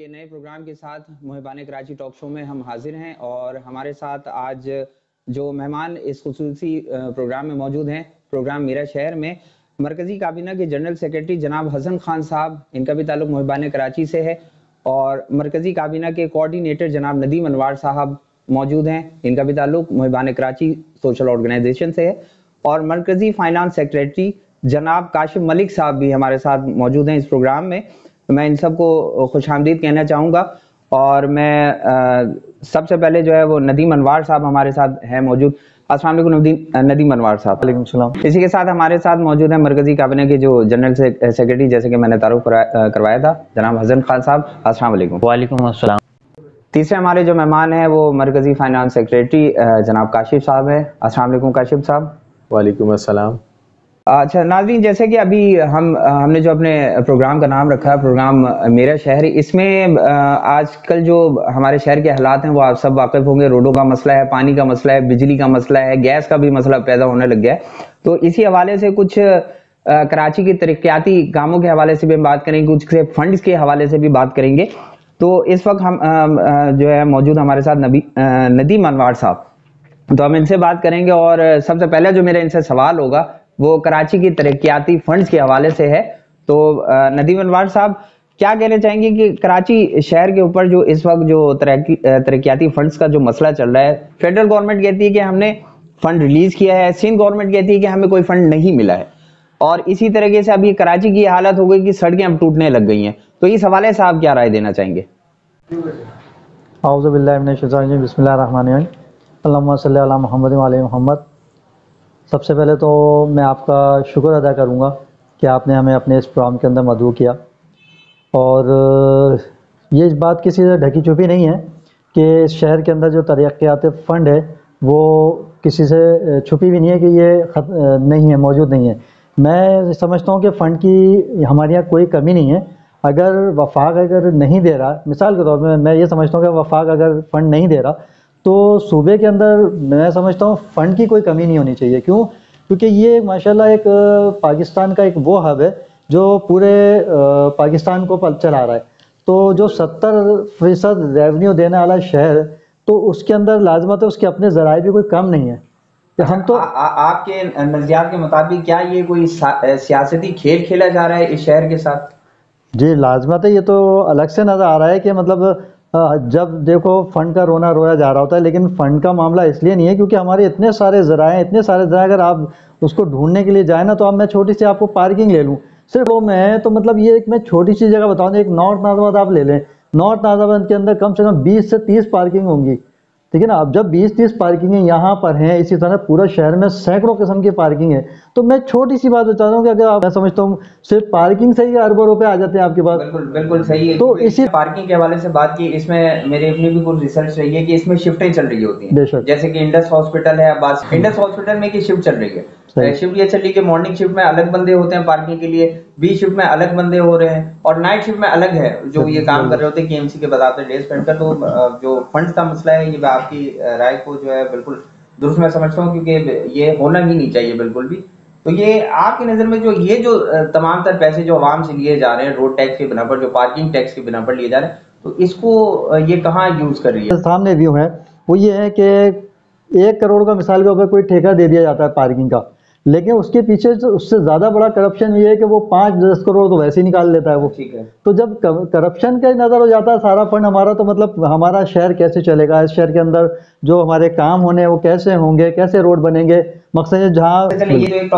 के नए प्रोग्राम के साथ मुहिबान कराची टॉक शो में हम हाजिर हैं और हमारे साथ आज जो मेहमान इस खुसूसी प्रोग्राम में मौजूद हैं, प्रोग्राम मेरा शहर में मरकज़ी काबीना के जनरल सेक्रेटरी जनाब हसन खान साहब, इनका भी ताल्लुक मुहिबान कराची से है, और मरकज़ी काबीना के कोऑर्डिनेटर जनाब नदीम अनवार साहब मौजूद हैं, इनका भी ताल्लुक मुहिबान कराची सोशल ऑर्गेनाइजेशन से है, और मरकज़ी फाइनेंस सेक्रेटरी जनाब काशिफ मलिक साहब भी हमारे साथ मौजूद हैं इस प्रोग्राम में। मैं इन सबको खुशामदीद कहना चाहूँगा और मैं सबसे पहले जो है वो नदीम अनवार साहब हमारे साथ हैं मौजूद। अस्सलाम वालेकुम नदीम अनवार साहब। वालेकुम सलाम। इसी के साथ हमारे साथ मौजूद है मरकज़ी काबीना के जो जनरल सेक्रेटरी, जैसे कि मैंने तारुफ करवाया था, जनाब हसन खान साहब। अस्सलाम वालेकुम। वालेकुम अस्सलाम। तीसरे हमारे जो मेहमान हैं वो मरकज़ी फाइनेंस सेक्रेटरी जनाब काशिफ साहब हैं। अस्सलाम वालेकुम काशिफ साहब। वालेकुम अस्सलाम। अच्छा नाज़रीन, जैसे कि अभी हमने जो अपने प्रोग्राम का नाम रखा है, प्रोग्राम मेरा शहर, इसमें आजकल जो हमारे शहर के हालात हैं वो आप सब वाकिफ़ होंगे। रोडों का मसला है, पानी का मसला है, बिजली का मसला है, गैस का भी मसला पैदा होने लग गया है। तो इसी हवाले से कुछ कराची के तरक्याती कामों के हवाले से भी हम बात करेंगे, कुछ से फंड्स के हवाले से भी बात करेंगे। तो इस वक्त हम जो है मौजूद हमारे साथ नदीम अनवार साहब, तो हम इनसे बात करेंगे। और सबसे पहले जो मेरा इनसे सवाल होगा वो कराची की तरक्याती फंड्स के हवाले से है। तो नदीम अनवार साहब, क्या कहना चाहेंगे कि कराची शहर के ऊपर जो इस वक्त जो तरक्याती फंड्स का जो मसला चल रहा है, फेडरल गवर्नमेंट कहती है कि हमने फंड रिलीज किया है, सिंध गवर्नमेंट कहती है कि हमें कोई फंड नहीं मिला है, और इसी तरीके से अभी कराची की हालत हो गई कि सड़कें अब टूटने लग गई हैं। तो इस हवाले से आप क्या राय देना चाहेंगे? आऊज़ु बिल्लाहि मिनश शैतानिर रजीम, बिस्मिल्लाहिर रहमानिर रहीम, अल्लाहुम्मा सल्लि अला मुहम्मद व अला मुहम्मद। सबसे पहले तो मैं आपका शुक्र अदा करूंगा कि आपने हमें अपने इस प्रोग्राम के अंदर मदऊ किया। और ये बात किसी से ढकी छुपी नहीं है कि शहर के अंदर जो तरक्याती फ़ंड है वो किसी से छुपी भी नहीं है कि ये नहीं है, मौजूद नहीं है। मैं समझता हूँ कि फ़ंड की हमारे यहाँ कोई कमी नहीं है। अगर वफाक अगर नहीं दे रहा, मिसाल के तौर पर मैं ये समझता हूँ कि वफाक अगर फ़ंड नहीं दे रहा तो सूबे के अंदर मैं समझता हूँ फ़ंड की कोई कमी नहीं होनी चाहिए। क्यों? क्योंकि ये माशाल्लाह एक पाकिस्तान का एक वो हब है जो पूरे पाकिस्तान को चला रहा है। तो जो 70% रेवेन्यू देने वाला शहर, तो उसके अंदर लाजमत है उसके अपने ज़राए भी कोई कम नहीं है। हम तो आपके नज़रियात के मुताबिक क्या ये कोई सियासती खेल खेला जा रहा है इस शहर के साथ? जी लाजमत है। ये तो अलग से नज़र आ रहा है कि मतलब जब देखो फ़ंड का रोना रोया जा रहा होता है, लेकिन फ़ंड का मामला इसलिए नहीं है क्योंकि हमारे इतने सारे ज़राए अगर आप उसको ढूंढने के लिए जाए ना, तो अब मैं छोटी सी आपको पार्किंग ले लूँ, सिर्फ वो मैं तो मतलब ये एक मैं छोटी सी जगह बताऊँ, एक नॉर्थ नाज़ाबाद आप ले लें, नॉर्थ नाज़ाबाद के अंदर कम से कम 20 से 30 पार्किंग होंगी, ठीक है ना। अब जब 20-30 पार्किंगें यहाँ पर हैं, इसी तरह पूरा शहर में सैकड़ों किस्म की पार्किंग है। तो मैं छोटी सी बात बता रहा हूँ कि अगर आप, मैं समझता हूँ सिर्फ पार्किंग से ही अरबों रुपए आ जाते हैं आपके पास। बिल्कुल सही है। तो इसी पार्किंग के हवाले से बात की, इसमें मेरी अपनी भी कुछ रिसर्च रही है कि इसमें शिफ्टें चल रही होती हैं। जैसे कि इंडस हॉस्पिटल है, अब्बास इंडस हॉस्पिटल में की शिफ्ट चल रही है। शिफ्ट ये चल रही है कि मॉर्निंग शिफ्ट में अलग बंदे होते हैं पार्किंग के लिए, बी शिफ्ट में अलग बंदे हो रहे हैं, और नाइट शिफ्ट में अलग है जो ये काम कर रहे होते हैं केएमसी के बजाते डे स्पेंड कर। तो जो फंड्स का मसला है, ये आपकी राय को जो है बिल्कुल दुरुस्त मैं समझता हूँ, क्योंकि ये होना ही नहीं चाहिए बिल्कुल भी। तो ये आपकी नज़र में जो तमाम तर पैसे जो आवाम से लिए जा रहे हैं रोड टैक्स के बिना पर, जो पार्किंग टैक्स के बिना पर लिए जा रहे हैं, तो इसको ये कहाँ यूज़ कर रही है? सामने व्यू है वो ये है कि 1 करोड़ का मिसाल के ऊपर कोई ठेका दे दिया जाता है पार्किंग का, लेकिन उसके पीछे उससे ज़्यादा बड़ा करप्शन ये है कि वो 5-10 करोड़ तो वैसे ही निकाल लेता है वो। ठीक है। तो जब करप्शन का नज़र हो जाता है सारा फंड हमारा, तो मतलब हमारा शहर कैसे चलेगा? इस शहर के अंदर जो हमारे काम होने वो कैसे होंगे, कैसे रोड बनेंगे? मकसद जहाँ ये जो एक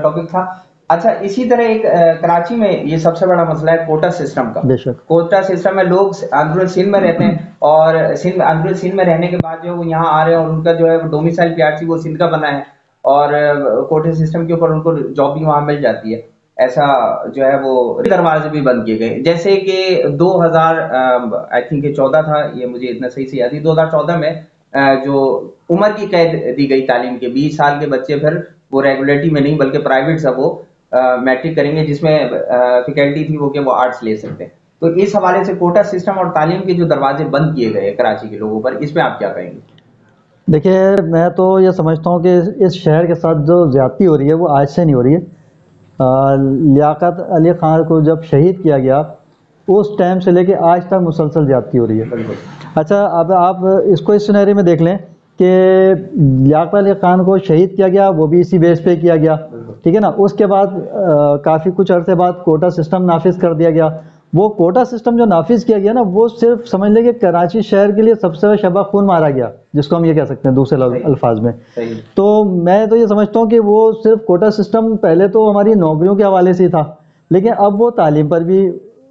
टॉपिक था। अच्छा, इसी तरह एक कराची में ये सबसे बड़ा मसला है कोटा सिस्टम का। बेशक कोटा सिस्टम में लोग अंदरुल सिंध में रहते हैं, और अंदरुल सिंध में रहने के बाद जो वो यहाँ आ रहे हैं और उनका जो है डोमिसाइल पीआरसी वो सिंध का बना है, और कोटे सिस्टम के ऊपर उनको जॉब भी वहां मिल जाती है। ऐसा जो है वो दरवाजे भी बंद किए गए, जैसे कि 2000 आई थिंक 14 था, ये मुझे इतना सही से याद है, 2014 में जो उम्र की कैद दी गई तालीम के, 20 साल के बच्चे फिर वो रेगुलेटरी में नहीं बल्कि प्राइवेट सब वो मैट्रिक करेंगे, जिसमें फैकल्टी थी वो कि वो आर्ट्स ले सकते हैं। तो इस हवाले से कोटा सिस्टम और तालीम के जो दरवाजे बंद किए गए कराची के लोगों पर, इसमें आप क्या कहेंगे? देखिए, मैं तो ये समझता हूँ कि इस शहर के साथ जो ज़्यादती हो रही है वो आज से नहीं हो रही है। लियाकत अली ख़ान को जब शहीद किया गया, उस टाइम से लेके आज तक मुसलसल ज्यादती हो रही है। अच्छा, अब आप इसको इस सिनेरियो में देख लें कि लियाकत अली खान को शहीद किया गया, वो भी इसी बेस पे किया गया, ठीक है ना। उसके बाद काफ़ी कुछ अरसे बाद कोटा सिस्टम नाफिज कर दिया गया। वो कोटा सिस्टम जो नाफिज किया गया ना, वो सिर्फ समझ लें कि कराची शहर के लिए सबसे शबा खून मारा गया, जिसको हम ये कह सकते हैं दूसरे अल्फाज में। तो मैं तो ये समझता हूँ कि वो सिर्फ कोटा सिस्टम पहले तो हमारी नौकरियों के हवाले से ही था, लेकिन अब वो तालीम पर भी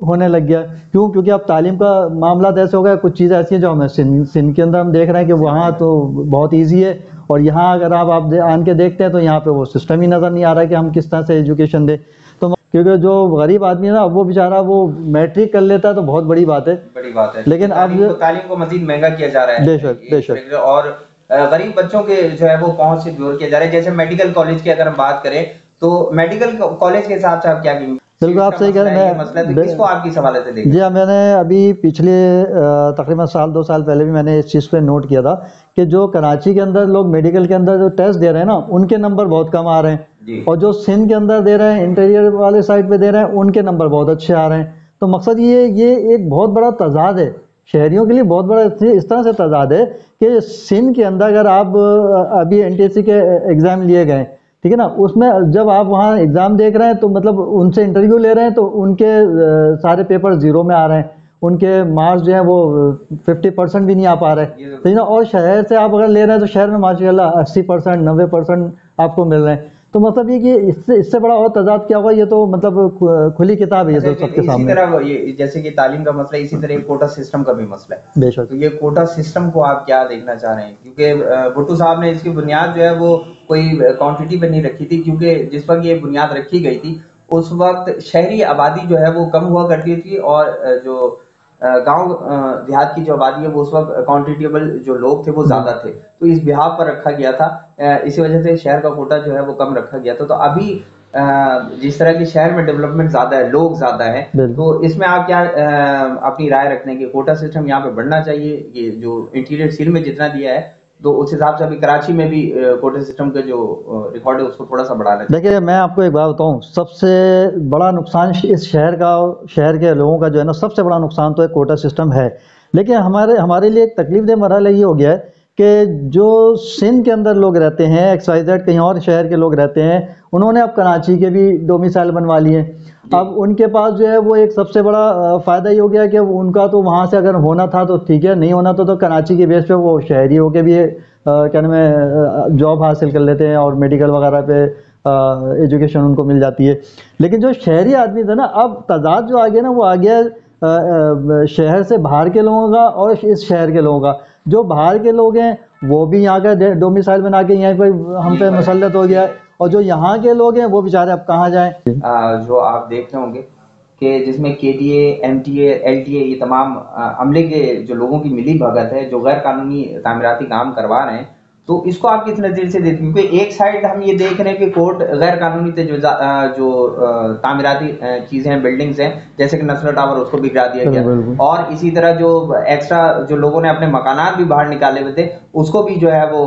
होने लग गया। क्यों? क्योंकि अब तालीम का मामला ऐसे हो गया, कुछ चीज़ें ऐसी हैं जो हमें सिंध के अंदर हम देख रहे हैं कि वहाँ तो बहुत ईजी है, और यहाँ अगर आप आन के देखते हैं तो यहाँ पे वो सिस्टम ही नज़र नहीं आ रहा है कि हम किस तरह से एजुकेशन दें। तो क्योंकि जो गरीब आदमी है ना, वो बेचारा वो मैट्रिक कर लेता है तो बहुत बड़ी बात है, लेकिन अब तालीम को मजीद महंगा किया जा रहा है। बेशक बेशक। और गरीब बच्चों के जो है वो पहुंच से दूर किया जा रहा है। जैसे मेडिकल कॉलेज की अगर हम बात करें तो मेडिकल कॉलेज के हिसाब से आप क्या कहेंगे? बिल्कुल आप सही कह रहे हैं। तो किसको आपकी सवाल से देखिए? जी हाँ, मैंने अभी पिछले तकरीबन साल 2 साल पहले भी मैंने इस चीज़ पे नोट किया था कि जो कराची के अंदर लोग मेडिकल के अंदर जो टेस्ट दे रहे हैं ना, उनके नंबर बहुत कम आ रहे हैं, और जो सिंध के अंदर दे रहे हैं, इंटीरियर वाले साइड पे दे रहे हैं, उनके नंबर बहुत अच्छे आ रहे हैं। तो मकसद ये एक बहुत बड़ा तजाद है शहरियों के लिए, बहुत बड़ा इस तरह से तजाद है कि सिंध के अंदर अगर आप अभी NTSC के एग्ज़ाम लिए गए, ठीक है ना, उसमें जब आप वहाँ एग्ज़ाम देख रहे हैं तो मतलब उनसे इंटरव्यू ले रहे हैं तो उनके सारे पेपर ज़ीरो में आ रहे हैं, उनके मार्क्स जो हैं वो 50% भी नहीं आ पा रहे, ठीक है ना। और शहर से आप अगर ले रहे हैं तो शहर में माशाल्लाह 80% 90% आपको मिल रहे हैं। तो मतलब ये कि इससे बड़ा और तजाद क्या होगा, ये तो मतलब खुली किताब है ये तो सबके सामने। इसी तरह ये जैसे कि तालीम का मसला, इसी तरह कोटा सिस्टम का भी मसला है। बेशक। तो ये कोटा सिस्टम को आप क्या देखना चाह रहे हैं? क्योंकि भुट्टो साहब ने इसकी बुनियाद जो है वो कोई क्वांटिटी पर नहीं रखी थी, क्योंकि जिस वक्त ये बुनियाद रखी गई थी उस वक्त शहरी आबादी जो है वो कम हुआ करती थी, और जो गांव देहात की जो आबादी है वो उस वक्त क्वांटिटेबल जो लोग थे वो ज्यादा थे, तो इस बिहाफ पर रखा गया था। इसी वजह से शहर का कोटा जो है वो कम रखा गया था। तो अभी जिस तरह की शहर में डेवलपमेंट ज्यादा है, लोग ज्यादा है, तो इसमें आप क्या अपनी राय रखते हैं कि कोटा सिस्टम यहाँ पे बढ़ना चाहिए? ये जो इंटीरियर सील में जितना दिया है तो उस हिसाब से अभी कराची में भी कोटा सिस्टम का जो रिकॉर्ड है उसको थोड़ा सा बढ़ाना चाहिए। देखिए, मैं आपको एक बात बताऊं, सबसे बड़ा नुकसान इस शहर के लोगों का जो है ना, सबसे बड़ा नुकसान तो एक कोटा सिस्टम है। लेकिन हमारे लिए एक तकलीफ मरहला ये हो गया है कि जो सिंध के अंदर लोग रहते हैं, XYZ कहीं और शहर के लोग रहते हैं, उन्होंने अब कराची के भी डोमिसाइल बनवा लिए। अब उनके पास जो है वो एक सबसे बड़ा फ़ायदा ये हो गया कि उनका तो वहाँ से अगर होना था तो ठीक है, नहीं होना तो कराची के बेस पे वो शहरी होके भी क्या नाम है जॉब हासिल कर लेते हैं, और मेडिकल वगैरह पे एजुकेशन उनको मिल जाती है। लेकिन जो शहरी आदमी था ना, अब तजाद जो आ गया ना, वो आ गया शहर से बाहर के लोगों का और इस शहर के लोगों का। जो बाहर के लोग हैं वो भी यहाँ का डोमिसाइल बना के यहीं पर हम पे मुसल्लत हो गया है, और जो यहाँ के लोग हैं वो बेचारे अब कहाँ जाएं। जो आप देख रहे होंगे कि जिसमें KDA, MTA, LTA ये तमाम अमले के जो लोगों की मिली भगत है, जो गैर कानूनी तामीराती काम करवा रहे हैं, तो इसको आप किस नज़रिए से देखते हैं? क्योंकि एक साइड हम ये देख रहे हैं कि कोर्ट गैर कानूनी जो तामीराती चीज़ें हैं, बिल्डिंग्स हैं, जैसे कि नस्ल टावर, उसको भी गिरा दिया गया, और इसी तरह जो एक्स्ट्रा जो लोगों ने अपने मकानात भी बाहर निकाले हुए थे उसको भी जो है वो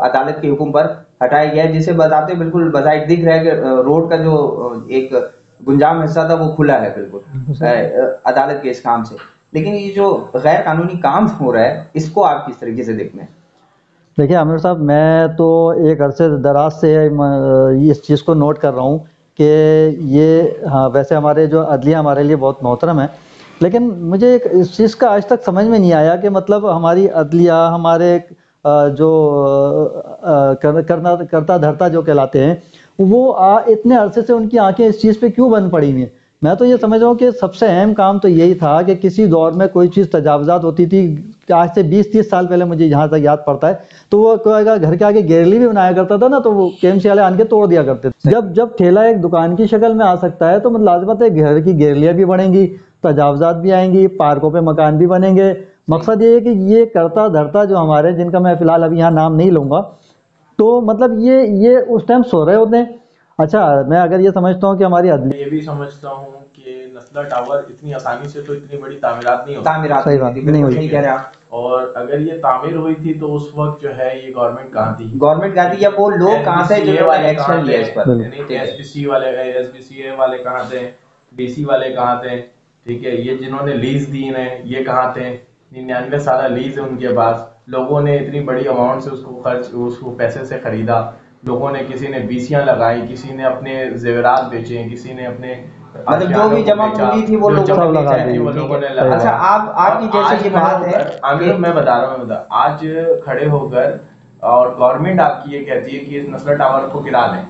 अदालत के हुक्म पर हटाया गया है, जिसे बताते बिल्कुल बजाय दिख रहा है कि रोड का जो एक गुंजाम हिस्सा था वो खुला है बिल्कुल अदालत के इस काम से। लेकिन ये जो गैर कानूनी काम हो रहा है इसको आप किस तरीके से देखते हैं? देखिए आमिर साहब, मैं तो एक अरसे दराज से इस चीज़ को नोट कर रहा हूँ कि ये, हाँ वैसे हमारे जो अदलिया हमारे लिए बहुत मोहतरम है, लेकिन मुझे इस चीज़ का आज तक समझ में नहीं आया कि मतलब हमारी अदलिया, हमारे जो करता धरता जो कहलाते हैं, वो इतने अरसे से उनकी आंखें इस चीज़ पे क्यों बंद पड़ी हुई हैं? मैं तो ये समझ रहा हूँ कि सबसे अहम काम तो यही था कि किसी दौर में कोई चीज़ तजावजात होती थी, आज से 20-30 साल पहले मुझे जहाँ तक याद पड़ता है, तो वो कोई घर के आगे गेरली भी बनाया करता था ना, तो वो KMC वाले आन के तोड़ दिया करते थे। जब ठेला एक दुकान की शक्ल में आ सकता है तो मतलब लाजमत है घर की गेरलियाँ भी बढ़ेंगी, तजावजात भी आएंगी, पार्कों पे मकान भी बनेंगे। मकसद ये है कि ये करता धरता जो हमारे, जिनका मैं फ़िलहाल अभी यहाँ नाम नहीं लूँगा, तो मतलब ये उस टाइम सो रहे होते हैं। अच्छा, मैं अगर ये समझता हूँ कि हमारी ये भी समझता हूँ कि नस्ला टावर इतनी आसानी से तो इतनी बड़ी तामीरात नहीं होती। सही बात नहीं हुई, कह रहे हैं आप। और अगर ये तामीर हुई थी तो उस वक्त जो है ये गवर्नमेंट कहाँ थी? गवर्नमेंट कहाँ थी, या वो लोग कहाँ से जो एक्शन लिया इस पर? SPCA वाले कहाँ थे, DC वाले कहाँ थे? ठीक है, ये जिन्होंने लीज दी है ये कहाँ थे? 99 साल लीज है उनके पास। लोगों ने इतनी बड़ी अमाउंट से उसको पैसे से खरीदा। लोगों ने, किसी ने बीसियां लगाई, किसी ने अपने जेवरात बेचे, किसी ने अपने मतलब जो भी जमा पूंजी थी वो लोगों लगा दी। लोगों ने लगा। अच्छा, आप आपकी जैसे ये बात है आमिर, मैं बता रहा हूँ, आज खड़े होकर और गवर्नमेंट आपकी ये कहती है कि इस नस्ला टावर को गिरा दें,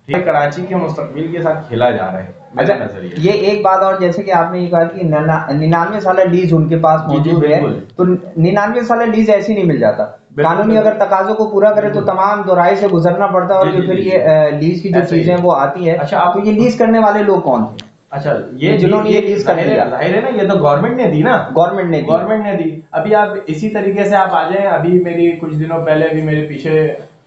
ठीक है, कराची के मुस्तकबिल के साथ खेला जा रहा है। अच्छा, ये एक बात और, जैसे कि आपने ये कहा कि 99 साल लीज उनके पास मौजूद है, तो 99 साल लीज ऐसे नहीं मिल जाता। कानूनी अगर तकाजों को पूरा करे तो तमाम दोराई से गुजरना पड़ता है, और जो फिर ये लीज की जो चीजें वो आती है। अच्छा, आप ये लीज करने वाले लोग कौन थे? अच्छा, ये जिन्होंने ये लीज करने दिया, जाहिर है ना, ये तो गवर्नमेंट ने दी ना, गवर्नमेंट ने दी। अभी आप इसी तरीके से आप आ जाएं, अभी मेरी कुछ दिनों पहले, अभी मेरे पीछे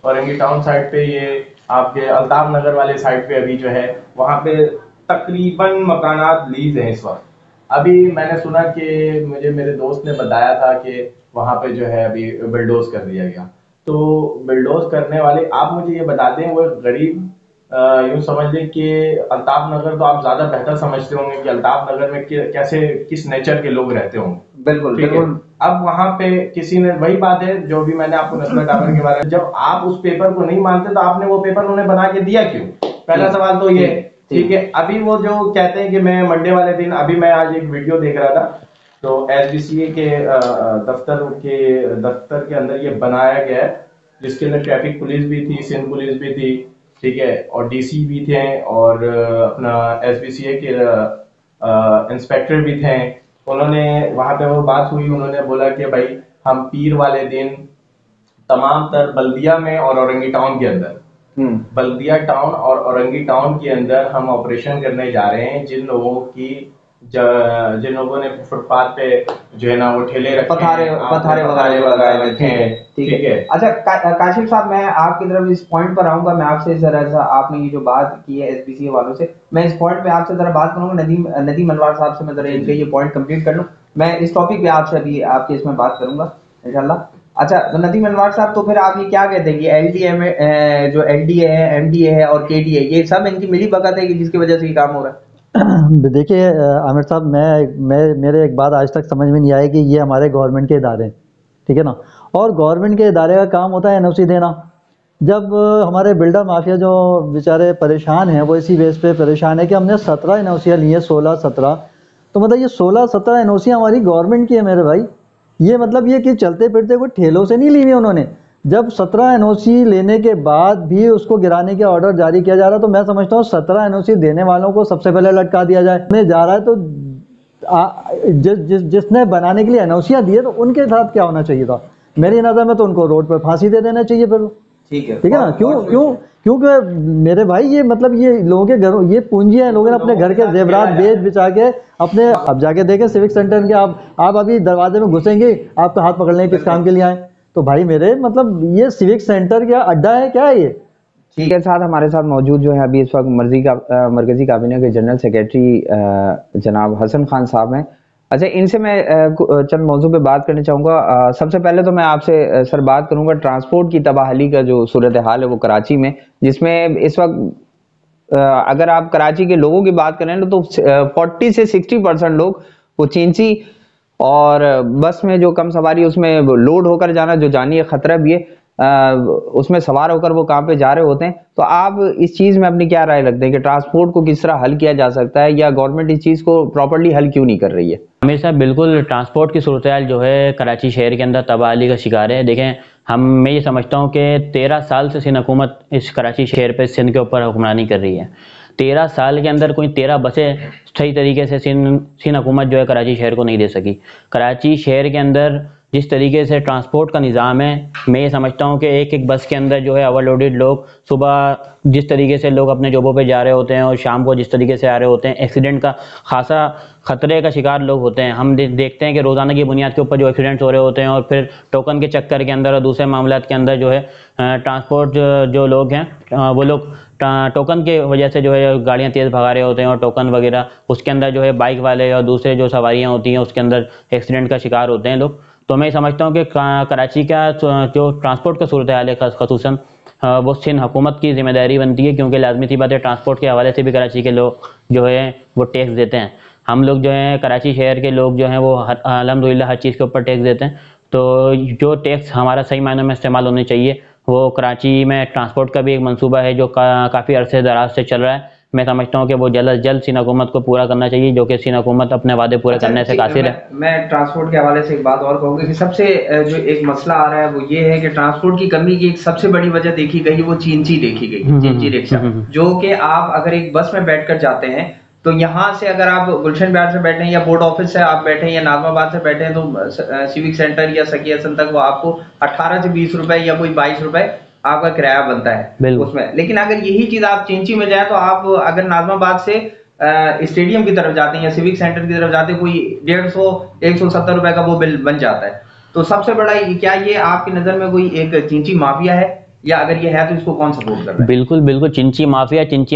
औरंगी टाउन साइड पे, ये आपके अल्ताफ नगर वाले साइड पे अभी जो है वहां पे तकरीबन मकानात लीज हैं इस वक्त। अभी मैंने सुना कि मुझे मेरे दोस्त ने बताया था कि वहां पे जो है अभी बिल्डोज कर दिया गया। तो बिल्डोज करने वाले, आप मुझे ये बता दें, वो गरीब, यूं समझ लें कि अल्ताफ नगर तो आप ज्यादा बेहतर समझते होंगे कि अल्ताफ नगर में कैसे, किस नेचर के लोग रहते होंगे। बिल्कुल बिल्कुल। अब वहां पे किसी ने, वही बात है जो भी मैंने आपको नस्ला टावर के बारे में, जब आप उस पेपर को नहीं मानते तो आपने वो पेपर उन्हें बना के दिया क्यों? पहला सवाल तो ये, ठीक है। अभी वो जो कहते हैं कि मैं मंडे वाले दिन, अभी मैं आज एक वीडियो देख रहा था, तो SBCA के दफ्तर के अंदर ये बनाया गया है, जिसके अंदर ट्रैफिक पुलिस भी थी, सिंध पुलिस भी थी, ठीक है, और DC भी थे, और अपना SBCA के इंस्पेक्टर भी थे। उन्होंने वहां पे वो बात हुई, उन्होंने बोला कि भाई हम पीर वाले दिन तमाम तर बल्दिया में और औरंगी टाउन के अंदर, बल्दिया टाउन और औरंगी टाउन के अंदर हम ऑपरेशन करने जा रहे हैं। जिन लोगों ने फुटपाथ पे जो है ना वो ठेले रखे, पथारे वगैरह रखे हैं, ठीक है। अच्छा काशिफ साहब, मैं आपकी तरफ इस पॉइंट पर आऊंगा। मैं आपसे जरा सा, आपने ये जो बात की है SBCA वालों से, मैं इस पॉइंट पे आपसे जरा बात करूंगा। नदीम अनवार साहब से मैं जरा इनके ये पॉइंट कंप्लीट कर लूं। मैं इस टॉपिक पे आपसे अभी आपके इसमें बात करूंगा इंशाल्लाह। अच्छा, तो नदीम अनवार साहब, तो फिर आप ये क्या कहते हैं कि LDA में जो LDA है, MDA है और KDA, ये सब इनकी मिली भगत है कि जिसकी वजह से ये काम हो रहा है? देखिए आमिर साहब, मेरे एक बात आज तक समझ में नहीं आई कि ये हमारे गवर्नमेंट के इदारे हैं, ठीक है ना, और गवर्नमेंट के इदारे का काम होता है NOC देना। जब हमारे बिल्डर माफिया जो बेचारे परेशान हैं, वो इसी बेस पे परेशान है कि हमने 17 NOC ली है, 16-17, तो मतलब ये 16-17 NOC हमारी गवर्नमेंट की है मेरे भाई। ये मतलब ये कि चलते फिरते कोई ठेलों से नहीं ली हुई उन्होंने। जब 17 NOC लेने के बाद भी उसको गिराने के ऑर्डर जारी किया जा रहा है, तो मैं समझता हूँ 17 NOC देने वालों को सबसे पहले लटका दिया जाए। नहीं जा रहा है तो जिसने बनाने के लिए NOC दी है, तो उनके साथ क्या होना चाहिए था? मेरी नज़र में तो उनको रोड पर फांसी दे देना चाहिए फिर। ठीक है ना? क्योंकि मेरे भाई ये मतलब ये लोगों के घरों, ये पूंजी है, लोगों ने अपने घर के जेवरात बेच बिचा के अपने, अब जाके देखें सिविक सेंटर के, आप अभी दरवाजे में घुसेंगे, आपका हाथ पकड़ लेंगे किस काम के लिए आए। तो भाई मेरे मतलब ये सिविक सेंटर क्या अड्डा है क्या है ये? ठीक है, साथ हमारे साथ मौजूद जो है अभी इस वक्त मरकजी काबीना के जनरल सेक्रेटरी जनाब हसन खान साहब हैं। अच्छा, इनसे मैं चंद मौजू पे बात करना चाहूँगा। सबसे पहले तो मैं आपसे सर बात करूँगा ट्रांसपोर्ट की तबाहली का जो सूरत हाल है वो कराची में, जिसमें इस वक्त अगर आप कराची के लोगों की बात करें तो 40 से 60% लोग वो चींची और बस में जो कम सवारी उसमें लोड होकर जाना, जो जानी खतरा भी है, उसमें सवार होकर वो कहाँ पे जा रहे होते हैं। तो आप इस चीज़ में अपनी क्या राय रखते हैं कि ट्रांसपोर्ट को किस तरह हल किया जा सकता है, या गवर्नमेंट इस चीज़ को प्रॉपर्ली हल क्यों नहीं कर रही है? आमिर साहब, बिल्कुल ट्रांसपोर्ट की सूरत हाल जो है कराची शहर के अंदर तबाही का शिकार है। देखें, मैं ये समझता हूँ कि 13 साल से सिंध हुकूमत इस कराची शहर पे सिंध के ऊपर हुक्मरानी कर रही है। 13 साल के अंदर कोई 13 बसें सही तरीके से सिंध हुकूमत जो है कराची शहर को नहीं दे सकी। कराची शहर के अंदर जिस तरीके से ट्रांसपोर्ट का निज़ाम है, मैं ये समझता हूँ कि एक बस के अंदर जो है ओवरलोडेड लोग, सुबह जिस तरीके से लोग अपने जॉबों पे जा रहे होते हैं और शाम को जिस तरीके से आ रहे होते हैं, एक्सीडेंट का खासा खतरे का शिकार लोग होते हैं। हम देखते हैं कि रोज़ाना की बुनियाद के ऊपर जो एक्सीडेंट्स हो रहे होते हैं, और फिर टोकन के चक्कर के अंदर और दूसरे मामलात के अंदर जो है ट्रांसपोर्ट जो लोग हैं वो लोग टोकन के वजह से जो है गाड़ियाँ तेज़ भगा रहे होते हैं, और टोकन वगैरह उसके अंदर जो है बाइक वाले और दूसरे जो सवारियाँ होती हैं उसके अंदर एक्सीडेंट का शिकार होते हैं लोग। तो मैं समझता हूँ कि कराची का जो ट्रांसपोर्ट का सूरत हाल है ख़ुसूसन वो सिंध हुकूमत की जिम्मेदारी बनती है, क्योंकि लाजमी सी बात है ट्रांसपोर्ट के हवाले से भी कराची के लोग जो है वो टैक्स देते हैं। हम लोग जो हैं कराची शहर के लोग जो हैं वो अल्हम्दुलिल्लाह हर चीज़ के ऊपर टैक्स देते हैं। तो जो टैक्स हमारा सही मायनों में इस्तेमाल होने चाहिए, वो कराची में ट्रांसपोर्ट का भी एक मंसूबा है जो काफ़ी अरसे दराज से चल रहा है। मैं समझता हूँ कि वो जल्द अज जल्द सिंध हुकूमत को पूरा करना चाहिए, जो कि सिंध हुकूमत अपने वादे पूरे करने से कासिर है। मैं ट्रांसपोर्ट के हवाले से एक बात और कहूँगा कि सबसे जो एक मसला आ रहा है वो ये है कि ट्रांसपोर्ट की कमी की एक सबसे बड़ी वजह देखी गई, वो चींची देखी गई, चींची रिक्शा, जो कि आप अगर एक बस में बैठकर जाते हैं तो यहाँ से अगर आप गुलशन बिहार से बैठे हैं या बोर्ड ऑफिस से आप बैठे हैं या नाजमाबाद से बैठे हैं तो सिविक सेंटर या सकी हसन तक वो आपको 18 से 20 रुपए या कोई 22 रुपए आपका किराया बनता है उसमें। लेकिन अगर यही चीज आप चिंची में जाए तो आप अगर नाजमाबाद से स्टेडियम की तरफ जाते हैं या सिविक सेंटर की तरफ जाते हैं, कोई 150-170 रुपए का वो बिल बन जाता है। तो सबसे बड़ा क्या ये आपकी नजर में कोई एक चिंची माफिया है, या अगर ये है तो इसको कौन सपोर्ट कर रहा है? बिल्कुल बिल्कुल, चिंची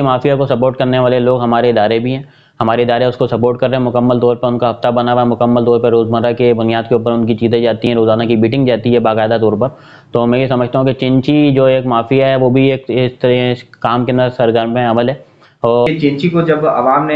माफिया को सपोर्ट करने वाले लोग हमारे इदारे भी हैं। हमारे इदारे उसको सपोर्ट कर रहे हैं, मुकम्मल तौर पर उनका हफ्ता बना हुआ है, मुकम्मल तौर पर रोज़मर्रा के बुनियाद के ऊपर उनकी चीज़ें जाती हैं, रोज़ाना की मीटिंग जाती है बाकायदा तौर पर। तो मैं ये समझता हूँ कि चिंची जो एक माफिया है वो भी एक इस तरह काम के अंदर सरगर्म अमल है। और चिंची को जब अवाम ने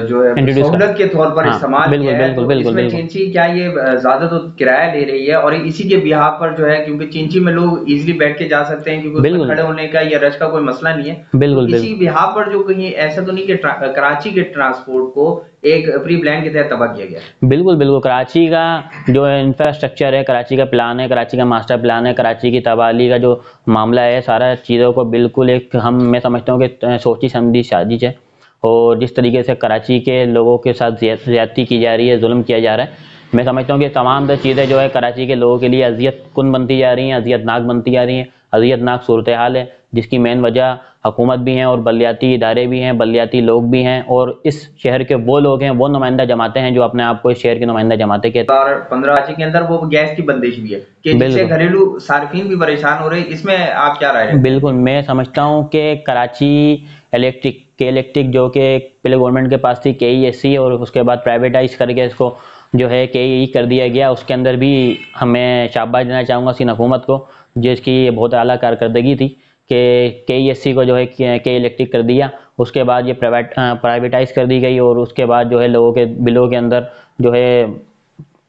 जो है सहूलत के तौर पर इस्तेमाल किया है, तो इसमें चिंची क्या ये ज्यादा तो किराया ले रही है, और इसी के बिहाफ पर जो है, क्योंकि चिंची में लोग इजीली बैठ के जा सकते हैं क्योंकि उसमें खड़े होने का या रश का कोई मसला नहीं है। इसी बिहाफ पर जो कहीं ऐसा तो नहीं कि कराची के ट्रांसपोर्ट को एक प्री प्लान के तहत तबाह किया गया। बिल्कुल, कराची का जो इंफ्रास्ट्रक्चर है, कराची का प्लान है, कराची का मास्टर प्लान है, कराची की तबादली का जो मामला है, सारा चीज़ों को बिल्कुल एक मैं समझता हूँ कि सोची समझी साजिश है। और जिस तरीके से कराची के लोगों के साथ ज़्यादती की जा रही है, जुल्म किया जा रहा है, मैं समझता हूँ कि तमाम चीज़ें जो है कराची के लोगों के लिए अजियत कुन बनती जा रही हैं, अजियतनाक बनती जा रही हैं, अजियतनाक सूरत हाल है, जिसकी मेन वजह हुकूमत भी हैं और बलियाती इदारे भी हैं, बलियाती लोग भी हैं, और इस शहर के वो लोग हैं, वो नुमाइंदा जमाते हैं जो अपने आप को इस शहर के नुमाइंदा जमाते के। और 15 के अंदर वो गैस की बंदिश भी है कि जिससे घरेलू सार्फिन भी परेशान हो रहे हैं, इसमें आप क्या राय है? बिल्कुल, मैं समझता हूँ कि कराची इलेक्ट्रिक जो कि पहले गवर्नमेंट के पास थी KESC, और उसके बाद प्राइवेटाइज करके इसको जो है KEE कर दिया गया। उसके अंदर भी हमें शाबाश देना चाहूँगा सिंध हुकूमत को, जिसकी बहुत आला कारकर्दगी थी कि KESC को जो है के इलेक्ट्रिक कर दिया। उसके बाद ये प्राइवेटाइज कर दी गई, और उसके बाद जो है लोगों के बिलों के अंदर जो है,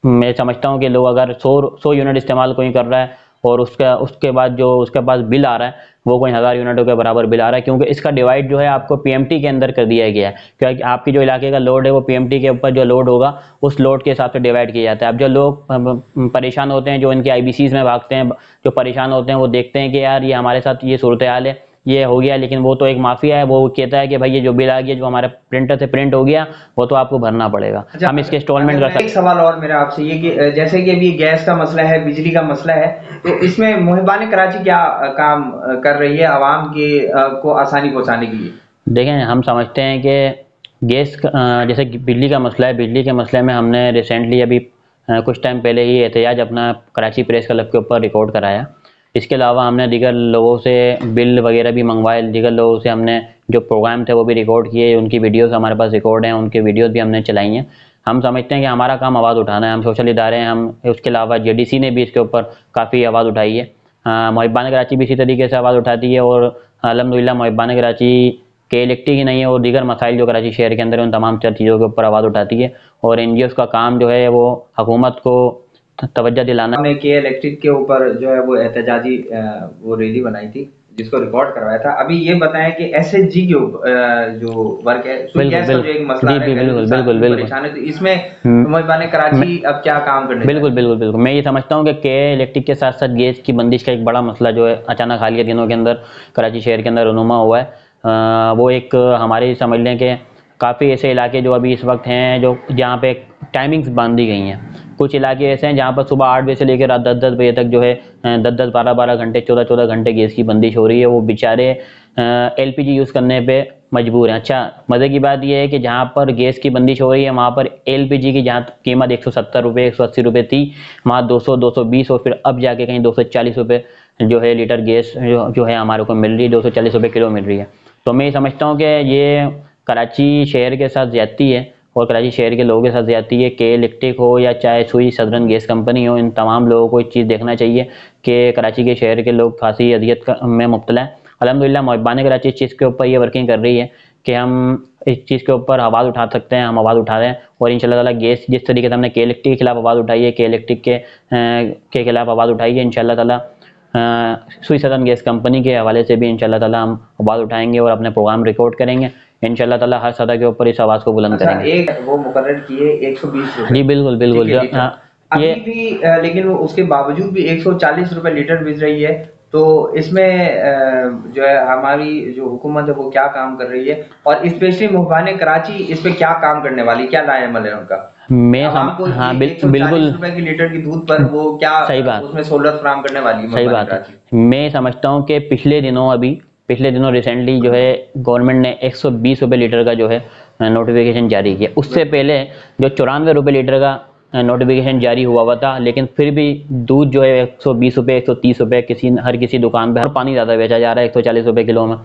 मैं समझता हूँ कि लोग अगर 100 यूनिट इस्तेमाल कोई कर रहा है और उसके बाद जो उसके पास बिल आ रहा है वो कोई 1000 यूनिटों के बराबर बिल आ रहा है, क्योंकि इसका डिवाइड जो है आपको PMT के अंदर कर दिया गया है। क्योंकि आपकी जो इलाके का लोड है वो PMT के ऊपर जो लोड होगा उस लोड के हिसाब से डिवाइड किया जाता है। अब जो लोग परेशान होते हैं, जो इनके IBCs में भागते हैं, जो परेशान होते हैं, वो देखते हैं कि यार ये हमारे साथ ये सूरत हाल है, ये हो गया, लेकिन वो तो एक माफिया है, वो कहता है कि भाई ये जो बिल आ गया, जो हमारे प्रिंटर से प्रिंट हो गया, वो तो आपको भरना पड़ेगा। हम इसके इंस्टॉलमेंट कर सकते हैं। एक सवाल और मेरा आपसे ये कि जैसे कि अभी गैस का मसला है, बिजली का मसला है, तो इसमें मुहिबान कराची क्या काम कर रही है आवाम की को आसानी पहुंचाने के लिए? देखें, हम समझते हैं कि गैस जैसे बिजली का मसला है, बिजली के मसले में हमने रिसेंटली अभी कुछ टाइम पहले ही एहतजाज अपना कराची प्रेस क्लब के ऊपर रिकॉर्ड कराया। इसके अलावा हमने दीगर लोगों से बिल वगैरह भी मंगवाए, दीगर लोगों से हमने जो प्रोग्राम थे वो भी रिकॉर्ड किए, उनकी वीडियोस हमारे पास रिकॉर्ड हैं, उनके वीडियोस भी हमने चलाई हैं। हम समझते हैं कि हमारा काम आवाज़ उठाना है, हम सोशल इदारे हैं, हम उसके अलावा JDC ने भी इसके ऊपर काफ़ी आवाज़ उठाई है, मुहिबान कराची भी इसी तरीके से आवाज़ उठाती है, और अल्हम्दुलिल्लाह मुहिबान कराची के इलेक्ट्रिक ही नहीं है और दीगर मसाइल जो कराची शहर के अंदर उन तमाम चीज़ों के ऊपर आवाज़ उठाती है। और NGOs का काम जो है वो हुकूमत को तवज्जो दिलाना। हमने के इलेक्ट्रिक के ऊपर जो है वो एहतजाजी वो रैली बनाई थी जिसको रिकॉर्ड करवाया था। अभी ये बताएं कि SHG के जो वर्क है, जो एक मसला है, परेशान है, तो इसमें मुहिबान कराची अब क्या काम करने? बिल्कुल, मैं ये समझता हूँ कि के इलेक्ट्रिक के साथ साथ गैस की बंदिश का एक बड़ा मसला जो है अचानक हालिया दिनों के अंदर कराची शहर के अंदर रुनुमा हुआ है। वो एक हमारे समझ लें कि काफ़ी ऐसे इलाके जो अभी इस वक्त हैं जो जहाँ पे टाइमिंग्स बांधी गई हैं। कुछ इलाके ऐसे हैं जहाँ पर सुबह 8 बजे से लेकर रात 10 बजे तक जो है 10 12 घंटे 14 घंटे गैस की बंदिश हो रही है। वो बेचारे LPG यूज़ करने पे मजबूर हैं। अच्छा, मज़े की बात यह है कि जहाँ पर गैस की बंदिश हो रही है वहाँ पर LPG की जहाँ कीमत 170 रुपये 180 रुपये थी, वहाँ 200 220 और फिर अब जाके कहीं 240 रुपये जो है लीटर गैस जो है हमारे को मिल रही है, 240 रुपये किलो मिल रही है। तो मैं समझता हूँ कि ये कराची शहर के साथ ज़्यादती है और कराची शहर के लोगों के साथ ज़्यादती है। के इलेक्ट्रिक हो या चाहे सुई सदरन गैस कंपनी हो, इन तमाम लोगों को एक चीज़ देखना चाहिए कि कराची के शहर के लोग खासी अजियत में मुब्तला हैं। अल्हम्दुलिल्लाह मुहिबान कराची इस चीज़ के ऊपर ये वर्किंग कर रही है कि हम इस चीज़ के ऊपर आवाज़ उठा सकते हैं, हम आवाज़ उठा रहे हैं। और इंशाल्लाह ताला गैस जिस तरीके से हमने KLACT के खिलाफ आवाज़ उठाई है, KLACT के खिलाफ आवाज़ उठाई है, इंशाल्लाह ताला सुई सदन गैस कंपनी के हवाले से भी इंशाल्लाह ताला हम आवाज़ उठाएंगे और अपने प्रोग्राम रिकॉर्ड करेंगे। इंशाल्लाह ताला हर सतह के ऊपर इस आवाज़ को बुलंद करेंगे। एक वो मुकर्रर किए 120 रुपए। जी बिल्कुल बिल्कुल। अभी भी लेकिन उसके बावजूद भी 140 रुपए लीटर बिक रही है। तो इसमें जो है हमारी जो हुकूमत है वो क्या काम कर रही है, और स्पेशली मुहबाने कराची इस पे क्या काम करने वाली, क्या लाए अमल है उनका? हाँ बिल्कुल रुपए की लीटर की दूध पर वो क्या सही बात उसमें सहूलत फराहम करने वाली है? सही बात है। मैं समझता हूँ कि पिछले दिनों रिसेंटली जो है गवर्नमेंट ने 120 रुपये लीटर का जो है नोटिफिकेशन जारी किया। उससे पहले जो 94 रुपये लीटर का नोटिफिकेशन जारी हुआ था, लेकिन फिर भी दूध जो है 120 रुपये 130 रुपये हर किसी दुकान पे, हर पानी ज़्यादा बेचा जा रहा है 140 रुपये किलो में।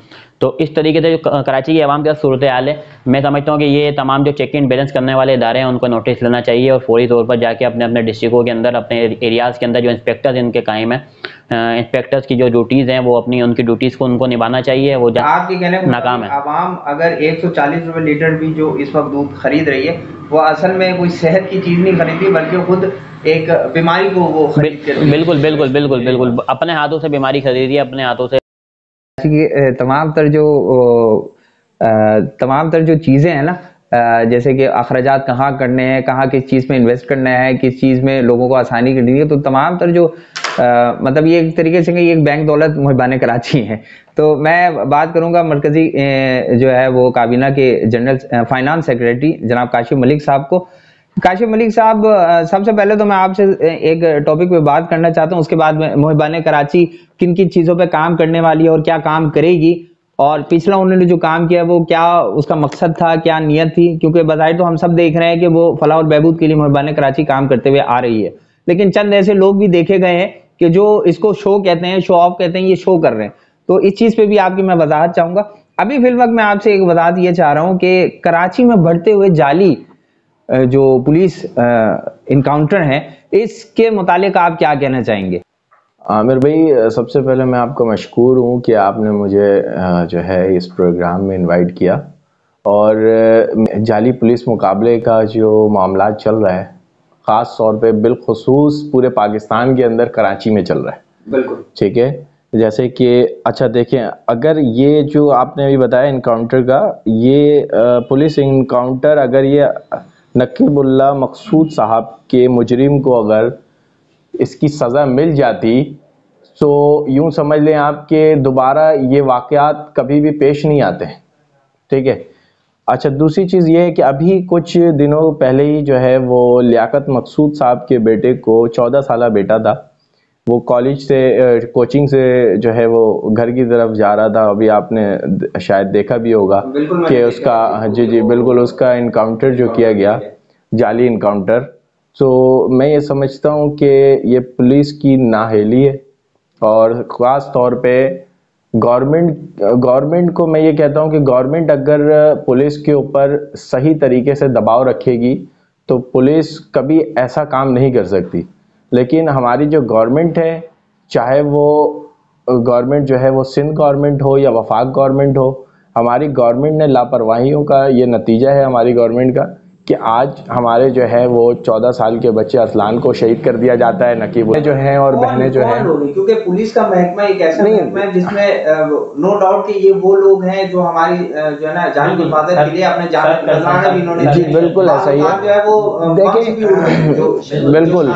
तो इस तरीके से जो कराची की आवाम का सूरत हाल है, मैं समझता हूँ कि ये तमाम जो चेक इन बैलेंस करने वाले इदारे हैं उनको नोटिस लेना चाहिए और फौरी तौर पर जाके अपने अपने डिस्ट्रिक्टों के अंदर, अपने एरियाज़ के अंदर जो इंस्पेक्टर्स इनके कायम है, इंस्पेक्टर्स की जो ड्यूटीज़ हैं वो उनकी ड्यूटीज़ को उनको निभाना चाहिए। वो आपके कहने को नाकाम है। आवाम अगर 140 रुपये लीटर भी जो इस वक्त दूध खरीद रही है, वो असल में कोई सेहत की चीज़ नहीं खरीदी, बल्कि खुद एक बीमारी को वो बिल्कुल अपने हाथों से बीमारी खरीदी है, अपने हाथों से। तमाम तर जो चीज़ें हैं ना, जैसे कि अखराजात कहाँ करने हैं, कहाँ किस चीज़ में इन्वेस्ट करना है, किस चीज़ में लोगों को आसानी करनी है, तो तमाम तर जो मतलब ये एक तरीके से एक बैंक दौलत मुहबाने कराची है। तो मैं बात करूंगा मरकजी जो है वो काबीना के जनरल फाइनेंस सेक्रेटरी जनाब काशिफ मलिक साहब को। काशिफ मलिक साहब, सबसे पहले तो मैं आपसे एक टॉपिक पे बात करना चाहता हूँ, उसके बाद मुहबाने कराची किन किन चीज़ों पे काम करने वाली है और क्या काम करेगी, और पिछला उन्होंने जो काम किया वो क्या उसका मकसद था, क्या नीयत थी। क्योंकि बज़ाहिर तो हम सब देख रहे हैं कि वो फलाह और बहबूद के लिए मुहबाने कराची काम करते हुए आ रही है, लेकिन चंद ऐसे लोग भी देखे गए हैं कि जो इसको शो कहते हैं, शो ऑफ कहते हैं, ये शो कर रहे हैं। तो इस चीज़ पे भी आपकी मैं वजाहत चाहूँगा। अभी फिल वक्त मैं आपसे एक वजाहत ये चाह रहा हूँ कि कराची में बढ़ते हुए जाली जो पुलिस इनकाउंटर हैं, इसके मुतालिक आप क्या कहना चाहेंगे? आमिर भाई, सबसे पहले मैं आपको मशकूर हूँ कि आपने मुझे जो है इस प्रोग्राम में इनवाइट किया। और जाली पुलिस मुकाबले का जो मामला चल रहा है, ख़ास तौर पे बिलखुसूस पूरे पाकिस्तान के अंदर कराची में चल रहा है। बिल्कुल ठीक है। जैसे कि अच्छा देखें, अगर ये जो आपने अभी बताया इनकाउंटर का, ये पुलिस इनकाउंटर, अगर ये नकीबुल्लाह मकसूद साहब के मुजरिम को अगर इसकी सज़ा मिल जाती तो यूँ समझ लें आप कि दोबारा ये वाक़यात कभी भी पेश नहीं आते। ठीक है। अच्छा, दूसरी चीज़ ये है कि अभी कुछ दिनों पहले ही जो है वो लियाकत मकसूद साहब के बेटे को, 14 साला बेटा था, वो कॉलेज से कोचिंग से जो है वो घर की तरफ जा रहा था। अभी आपने शायद देखा भी होगा कि उसका, जी बिल्कुल, उसका इनकाउंटर जो किया गया, जाली इनकाउंटर। तो मैं ये समझता हूँ कि ये पुलिस की नाअहली है, और ख़ास तौर पे गवर्नमेंट को मैं ये कहता हूँ कि गवर्नमेंट अगर पुलिस के ऊपर सही तरीके से दबाव रखेगी तो पुलिस कभी ऐसा काम नहीं कर सकती। लेकिन हमारी जो गवर्नमेंट है, चाहे वो गवर्नमेंट जो है वो सिंध गवर्नमेंट हो या वफाक गवर्नमेंट हो, हमारी गवर्नमेंट ने लापरवाहियों का ये नतीजा है हमारी गवर्नमेंट का कि आज हमारे जो है वो 14 साल के बच्चे अरसलान को शहीद कर दिया जाता है। नकीब जो हैं और बहनें जो हैं, क्योंकि पुलिस का महकमा एक ऐसा महकमा है जिसमें नो डाउट कि ये वो लोग हैं जो हमारी जो है ना जान की हिफाजत के लिए अपने जान गंवाना भी इन्होंने, जी बिल्कुल ऐसा ही है। देखिए बिल्कुल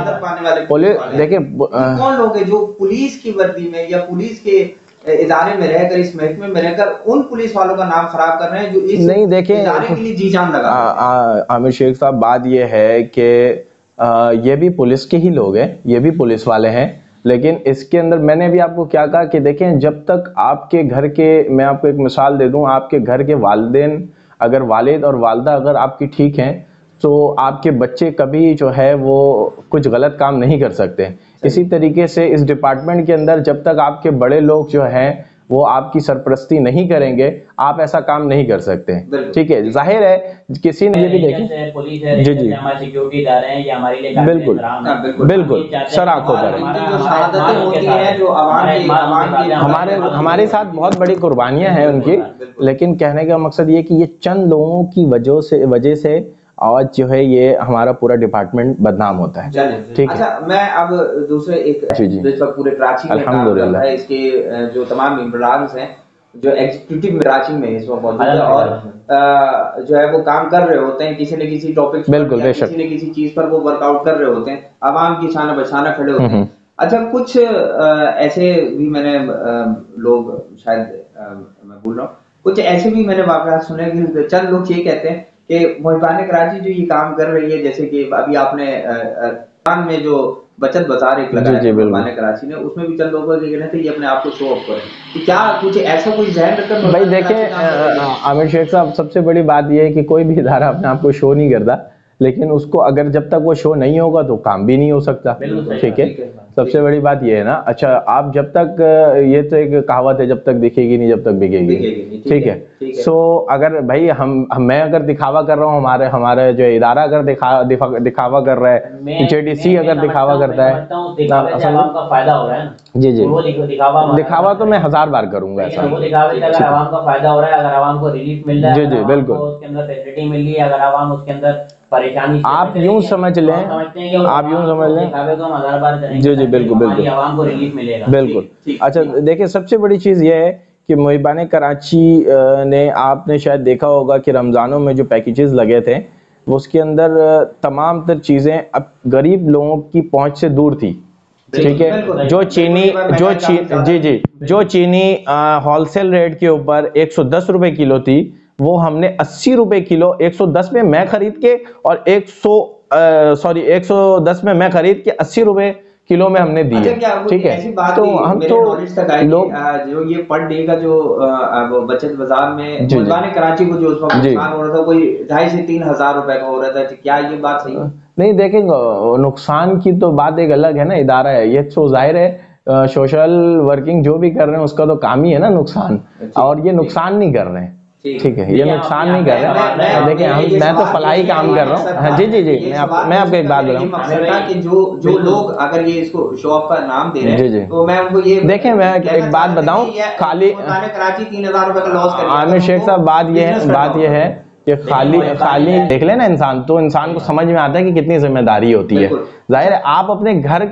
पुलिस, देखिए कौन लोग हैं जो पुलिस की वर्दी में या पुलिस के इदारे में रहकर, इस महकमे में रहकर उन पुलिस वालों का नाम खराब कर रहे हैं जो इस इदारे के लिए जी जान लगा। आमिर शेख साहब, बात ये है कि ये भी पुलिस के ही लोग हैं, ये भी पुलिस वाले हैं, लेकिन इसके अंदर मैंने भी आपको क्या कहा कि देखें, जब तक आपके घर के, मैं आपको एक मिसाल दे दूं, आपके घर के वालिदैन, अगर वालिद और वालदा अगर आपकी ठीक हैं तो आपके बच्चे कभी जो है वो कुछ गलत काम नहीं कर सकते। इसी तरीके से इस डिपार्टमेंट के अंदर जब तक आपके बड़े लोग जो हैं वो आपकी सरपरस्ती नहीं करेंगे, आप ऐसा काम नहीं कर सकते। ठीक है, जाहिर है किसी ने ये भी देखा, पुलिस है, जी जी, हमारे सिक्योरिटी इदारे हैं, ये हमारे लिए बिल्कुल बिल्कुल सर आंखों पर हमारे साथ बहुत बड़ी कुर्बानियां हैं उनकी, लेकिन कहने का मकसद ये कि ये चंद लोगों की वजह से आज जो है ये हमारा पूरा डिपार्टमेंट बदनाम होता है। ठीक है, अच्छा मैं अब दूसरे एक पूरे कराची में काम कर रहा है, इसके जो तमाम इम्प्लॉयज हैं जो एग्जीक्यूटिव कराची में इस वक्त मौजूद है और जो है वो काम कर रहे होते हैं किसी न किसी टॉपिक बिल्कुल किसी न किसी चीज पर वो वर्कआउट कर रहे होते हैं, आवाम की शान बचाना खड़े होते हैं। अच्छा कुछ ऐसे भी मैंने लोग शायद मैं बोल रहा हूँ, कुछ ऐसे भी मैंने वाकया सुने कि चंद लोग ये कहते हैं कि मुहिबान कराची जो ये काम कर रही है, जैसे कि अभी आपने में जो बचत बाजार एक लगाया मुहिबान कराची ने, उसमें भी चंद लोगों के कहना था ये अपने आप को शो ऑफ करें, तो क्या कुछ ऐसा कोई जहन रखकर? भाई देखें आमिर शेख साहब, सबसे बड़ी बात ये है कि कोई भी इदारा अपने आप को शो नहीं करता, लेकिन उसको अगर जब तक वो शो नहीं होगा तो काम भी नहीं हो सकता। ठीक है, सबसे बड़ी बात ये है ना। अच्छा, आप जब तक, ये तो एक कहावत है, जब तक दिखेगी नहीं जब तक बिकेगी। ठीक है, सो अगर भाई मैं अगर दिखावा कर रहा हूँ, हमारे जो इदारा अगर दिखावा कर रहा है, जेडीसी अगर दिखावा करता है, फायदा हो रहा है। जी जी, दिखावा तो मैं 1000 बार करूंगा ऐसा। अगर आवाम का फायदा हो रहा है, अगर आवाम को रिलीफ मिल रहा है, जी जी बिल्कुल, उसके अंदर फैसिलिटी मिल रही है, अगर आवाम उसके अंदर परेशानी, आप यूं समझ लें, आप यूं समझ लें, जी जी बिल्कुल बिल्कुल, आवाम को रिलीफ मिलेगा। बिल्कुल। अच्छा देखिए, सबसे बड़ी चीज ये है कि मुहिबान कराची ने, आपने शायद देखा होगा कि रमजानों में जो पैकेजेस लगे थे, वो उसके अंदर तमाम तर चीजें अब गरीब लोगों की पहुंच से दूर थी। ठीक है, जो चीनी होलसेल रेट के ऊपर 110 रुपए किलो थी, वो हमने 80 रुपए किलो 110 में मैं खरीद के, और 110 में मैं खरीद के 80 रुपए किलो में हमने दी है। ठीक है, तो हम तो लोग जो ये पर डे का जो बचत बाजार में मुहिबान कराची को जो उस वक्त नुकसान हो रहा था, कोई 2500 से 3000 रुपए का हो रहा था, क्या ये बात सही है? नहीं, देखेंगे नुकसान की तो बात एक अलग है ना, इदारा है ये, तो जाहिर है सोशल वर्किंग जो भी कर रहे हैं उसका तो काम ही है ना नुकसान, और ये नुकसान नहीं कर रहे हैं। ठीक है, ये नुकसान नहीं कर रहे हैं। देखिए, मैं तो फलाई काम कर रहा हूँ। हाँ जी जी जी, मैं आपको एक बात बताऊँ कि जो लोग अगर ये इसको शो ऑफ का नाम दे रहे हैं, जी जी, तो मैं उनको ये देखें, मैं एक बात बताऊँ, खाली कराची 3000 रुपए का लॉस कर, आमिर शेख साहब, बात ये है कि खाली देख लेना इंसान, तो इंसान को समझ में आता है कि कितनी जिम्मेदारी होती है। जाहिर है आप अपने घर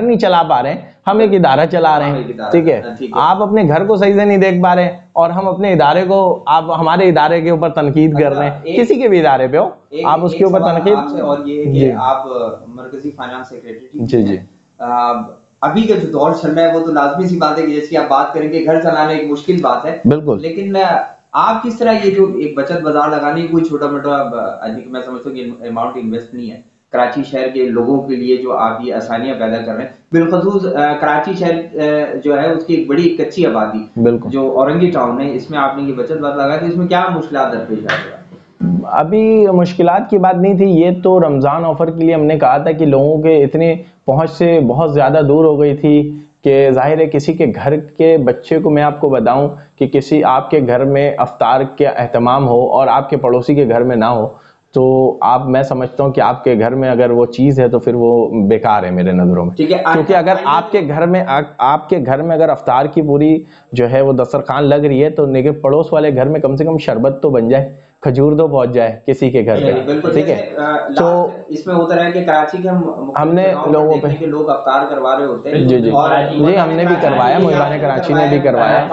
नहीं चला पा रहे हैं, हम एक इदारा चला रहे हैं। ठीक है, आप अपने घर को सही से नहीं देख पा रहे हैं, और हम अपने इदारे को, आप हमारे इदारे के ऊपर तनकीद कर रहे हैं, किसी के भी इदारे पे हो, आप उसके ऊपर तनकीद। और ये कि आप मरकजी फाइनेंस सेक्रेटरी, जी जी, अभी का जो दौर चल रहा है वो तो लाजमी सी बात है कि जैसी आप बात करेंगे, घर चलाना एक मुश्किल बात है, बिल्कुल, लेकिन आप किस तरह ये जो एक बचत बाजार लगाने की कोई छोटा मोटा, मैं समझता हूँ कि अमाउंट इन्वेस्ट नहीं है कराची शहर के लोगों के लिए, जो आप ये आसानियां पैदा कर रहे हैं, बिलखसूस कराची शहर जो है उसकी एक बड़ी कच्ची आबादी जो औरंगी टाउन है, इसमें आपने ये बचत बाजार लगाया, तो इसमें क्या मुश्किलात दरपेश आ रही है? अभी मुश्किलात की बात नहीं थी, ये तो रमजान ऑफर के लिए हमने कहा था कि लोगों के इतनी पहुंच से बहुत ज्यादा दूर हो गई थी कि जाहिर है किसी के घर के बच्चे को, मैं आपको बताऊं कि किसी आपके घर में अफ्तार के एहतमाम हो और आपके पड़ोसी के घर में ना हो, तो मैं समझता हूं कि आपके घर में अगर वो चीज़ है तो फिर वो बेकार है मेरे नज़रों में। क्योंकि अगर आपके घर में अगर अफ्तार की पूरी जो है वो दस्तरखान लग रही है, तो लेकिन पड़ोस वाले घर में कम से कम शरबत तो बन जाए, खजूर तो पहुंच जाए किसी के घर पे। ठीक है, तो इसमें होता है कि कराची के हमने लोगों पे लोग अफ्तार करवा रहे होते हैं। जी जी जी, हमने भी करवाया, मुहिबान कराची ने भी करवाया।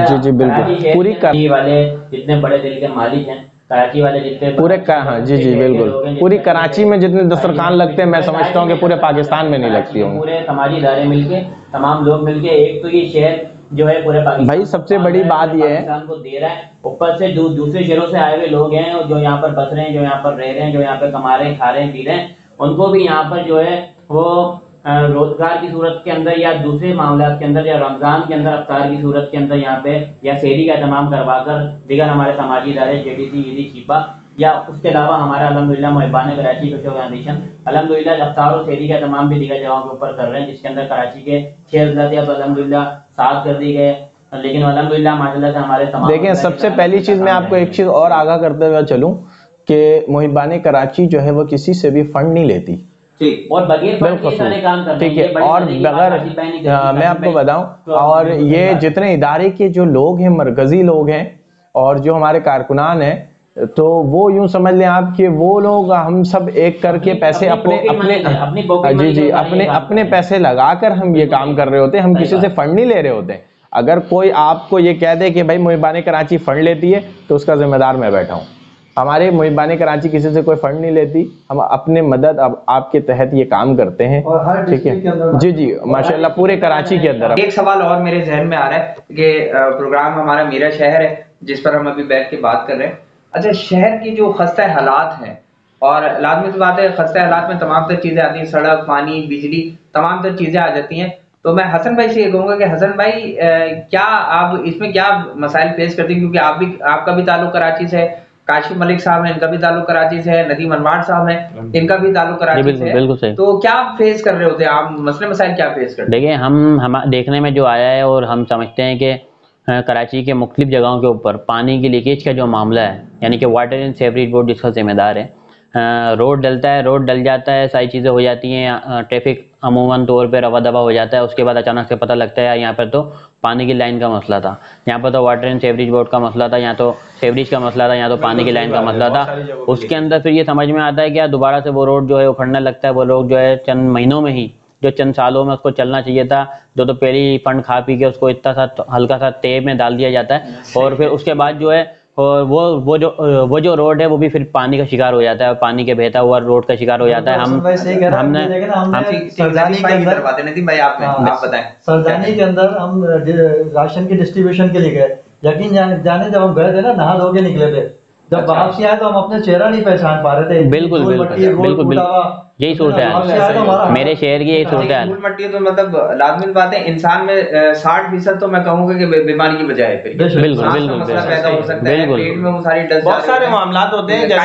जी जी बिल्कुल, पूरी वाले जितने बड़े दिल के मालिक हैं, कराची वाले जितने पूरे हाँ जी जी बिल्कुल, पूरी कराची में जितने दस्तरखान लगते हैं, मैं समझता हूँ कि पूरे पाकिस्तान में नहीं लगती होंगी। पूरे समाजी इदारे मिलके, तमाम लोग मिलके, एक तो ये शहर जो है पूरे पाकिस्तान, भाई सबसे बड़ी बात ये है को दे रहा है, ऊपर से दूसरे शहरों से आए हुए लोग हैं जो यहाँ पर बस रहे हैं, जो यहाँ पर रह रहे हैं, जो यहाँ पर कमा रहे हैं, खा रहे हैं, पी रहे हैं, उनको भी यहाँ पर जो है वो रोजगार की सूरत के अंदर या दूसरे मामलात के अंदर या रमजान के अंदर अफ्तार की सूरत के अंदर यहाँ पे या सेहरी का तमाम करवाकर दीगर हमारे समाजी इदारे जेडीसी, ईदी, शिपा, या उसके अलावा हमारा अल्हम्दुलिल्लाह मुहिबान कराची सोशल ऑर्गेनाइजेशन अल्हम्दुलिल्लाह अफ्तार और सेहरी का तमाम भी दीगर जगहों के ऊपर कर रहे हैं, जिसके अंदर कराची के 6 अजला थे, अब अल्हम्दुलिल्लाह 7 कर दिए गए, लेकिन अल्हम्दुलिल्लाह माशाल्लाह से हमारे तमाम देखें, सबसे पहली चीज़ मैं आपको एक चीज़ और आगाह करते हुए चलूँ कि मुहिबान कराची जो है वो किसी से भी फंड नहीं लेती, और बगैर फंड के सारे काम करते हैं, ठीक है। और बगैर मैं आपको बताऊं, और ये जितने इदारे के जो लोग हैं, मरकजी लोग हैं और जो हमारे कारकुनान हैं, तो वो यूं समझ लें आप कि वो लोग हम सब एक करके पैसे अपने अपने पैसे लगाकर हम ये काम कर रहे होते हैं, हम किसी से फंड नहीं ले रहे होते। अगर कोई आपको ये कह दे कि भाई मुहिबान कराची फंड लेती है, तो उसका जिम्मेदार मैं बैठा हूँ। हमारे मुहिबान कराची किसी से कोई फंड नहीं लेती, हम अपने मदद अब आपके तहत ये काम करते हैं, ठीक है जी जी माशाल्लाह, पूरे कराची के अंदर। एक सवाल और मेरे जहन में आ रहा है कि प्रोग्राम हमारा मेरा शहर है जिस पर हम अभी बैठ के बात कर रहे हैं। अच्छा, शहर की जो खस्ता हालात हैं, और लाजमी सी बात है खस्ता हालात में तमाम तर चीजें आती हैं, सड़क, पानी, बिजली, तमाम तर चीजें आ जाती हैं। तो मैं हसन भाई से ये कहूंगा कि हसन भाई क्या आप इसमें क्या मसाइल फेस करते हैं, क्योंकि आपका भी ताल्लुक कराची से है, काशिफ मलिक साहब हैं, इनका भी ताल्लुक कराची से है, नदीम अनवार साहब हैं, इनका भी ताल्लुक कराची से है। तो क्या फेस कर रहे होते हैं आप, मसले मसाइल क्या फेस करते हैं? देखिए, हम देखने में जो आया है और हम समझते हैं कि कराची के मुख्तलिफ जगहों के ऊपर पानी की लीकेज का जो मामला है, यानी कि वाटर एंड सीवरेज बोर्ड जिसका जिम्मेदार है, रोड डलता है, रोड डल जाता है, सारी चीज़ें हो जाती हैं, ट्रैफिक अमूमन तौर पे रवा दवा हो जाता है, उसके बाद अचानक से पता लगता है यहाँ पर तो पानी की लाइन का मसला था, यहाँ पर तो वाटर एंड सीवरेज बोर्ड का मसला था, यहाँ तो सीवरेज का मसला था, यहाँ तो पानी की लाइन का मसला था। उसके अंदर फिर ये समझ में आता है कि दोबारा से वो रोड जो है उखड़ने लगता है। वो लोग जो है चंद महीनों में ही, जो चंद सालों में उसको चलना चाहिए था, जो तो पहली फंड खा पी के उसको इतना सा हल्का सा तेब में डाल दिया जाता है, और फिर उसके बाद जो है और वो जो रोड है वो भी फिर पानी का शिकार हो जाता है, पानी के बहता हुआ रोड का शिकार हो जाता है। सरदानी के अंदर हम राशन की डिस्ट्रीब्यूशन के लिए गए, यकीन जाने जब हम गए थे ना, नहा धो के निकले थे, जब वापसी आए तो हम अपने चेहरा नहीं पहचान पा रहे थे। बिल्कुल, यही सूरत है मेरे शहर की, यही सूरत है। मट्टी तो मतलब लाजमी बात है, इंसान में 60% तो मैं कहूँगा कि बीमारी की वजह है। बहुत सारे मामला होते हैं,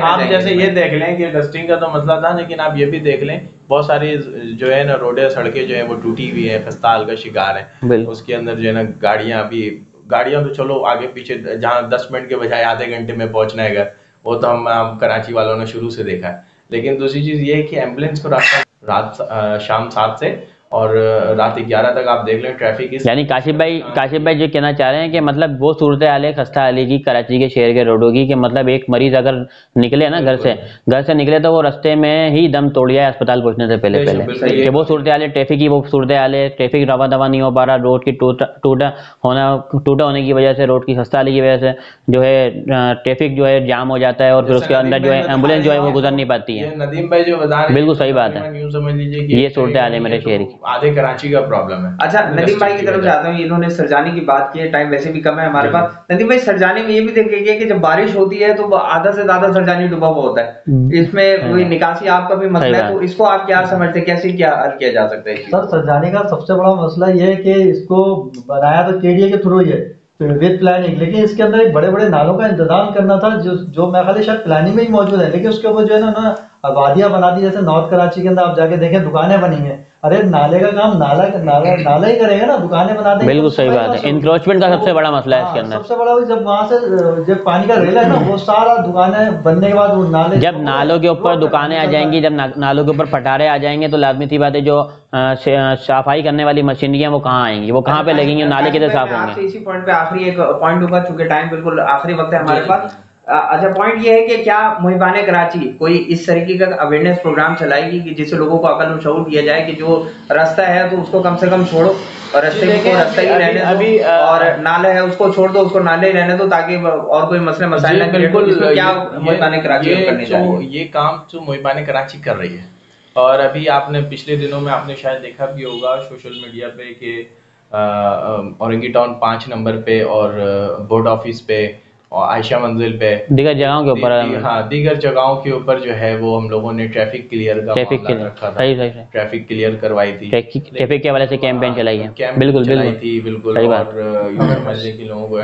आप जैसे ये देख लें कि डस्टिंग का तो मसला था, लेकिन आप ये भी देख लें बहुत सारी जो है ना रोडें, सड़कें जो है वो टूटी हुई है, खस्ता हाल का शिकार है। उसके अंदर जो है ना गाड़ियां तो चलो आगे पीछे, जहाँ 10 मिनट के बजाय आधे घंटे में पहुंचना है घर, वो तो हम कराची वालों ने शुरू से देखा है। लेकिन दूसरी चीज़ ये है कि एम्बुलेंस को रात शाम 7 से और रात 11 तक आप देख लें ट्रैफिक। यानी काशिफ भाई जो कहना चाह रहे हैं कि मतलब वो सूरत हाल है खस्ता हाली की कराची के शहर के रोडों की, कि मतलब एक मरीज अगर निकले ना घर से निकले तो वो रास्ते में ही दम तोड़ गया अस्पताल पहुंचने से पहले कि वो सूरत हाल है ट्रैफिक की, वो सूरत हाल है ट्रैफिक रवा दवा नहीं हो पा रहा, रोड की टूटा होने की वजह से, रोड की खस्ता हाली की वजह से जो है ट्रैफिक जो है जाम हो जाता है, और फिर उसके अंदर जो है एम्बुलेंस जो है वो गुजर नहीं पाती है। नदीम भाई जो बता रहे हैं बिल्कुल सही बात है, यूं समझ लीजिए ये सूरत हाल है मेरे शहर की, आधे कराची का प्रॉब्लम है। अच्छा, नदीम भाई की तरफ जाता हूँ। इन्होंने सरजानी की बात की है, टाइम वैसे भी कम है हमारे पास। नदीम भाई, सरजानी में ये भी देख लीजिए कि जब बारिश होती है तो आधा से ज्यादा सरजानी डूबा हुआ होता है, इसमें कोई निकासी आपका भी मसला है, तो इसको आप क्या समझते हैं, कैसे क्या हल किया जा सकता है? सर, सरजानी का सबसे बड़ा मसला ये है कि इसको बनाया तो केडीए के थ्रू ही है, विद प्लानिंग, लेकिन इसके अंदर एक बड़े बड़े नालों का इंतजाम करना था, जो मैं खाली शायद प्लानिंग में ही मौजूद है, लेकिन उसके ऊपर जो है ना आबादियां बना दी। जैसे नॉर्थ कराची के अंदर आप जाके देखें, दुकानें बनी हैं, अरे नाले का काम नाला ही करेगा ना, दुकानें बना देंगे। बिल्कुल सही बात है, इंक्रोचमेंट का सबसे बड़ा मसला है इसके अंदर। सबसे बड़ा जब वहां से जब पानी का रेला है ना, वो सारा दुकानें बनने के बाद वो नाले, जब नालों के ऊपर दुकानें आ जाएंगी, जब नालों के ऊपर पटारे आ जाएंगे, तो लाजमी सी बात है जो सफाई करने वाली मशीनरियां वो कहाँ आएंगी, वो कहाँ पे लगेंगी, नाले किधर साफ होंगे। इसी पॉइंट पे आखिरी एक पॉइंट होगा, चूंकि टाइम बिल्कुल आखिरी वक्त है हमारे पास। अच्छा, पॉइंट ये है कि क्या मुहिबान कराची कोई इस तरीके का अवेयरनेस प्रोग्राम चलाएगी कि जिससे लोगों को अकल और शऊर दिया जाए कि जो रास्ता है तो उसको कम से कम छोड़ो, और रास्ते को रास्ता ही रहने दो, और नाला है उसको छोड़ दो, उसको नाले ही रहने दो, ताकि और कोई मसले मसाइल ना क्रिएट हो। इसमें क्या मुहिबान कराची करने चाहिए? ये काम जो मुहिबान कराची कर रही है, और अभी आपने पिछले दिनों में आपने शायद देखा भी होगा सोशल मीडिया पे कि औरंगी टाउन 5 नंबर पे और बोर्ड ऑफिस पे और आयशा मंजिल पे, दीगर जगहों के ऊपर, हाँ दीगर जगहों के ऊपर जो है वो हम लोगों ने ट्रैफिक क्लियर का मामला रखा था, ट्रैफिक क्लियर करवाई थी, ट्रैफिक के हवाले से कैंपेन चलाई है, बिल्कुल और मस्जिद के लोगों को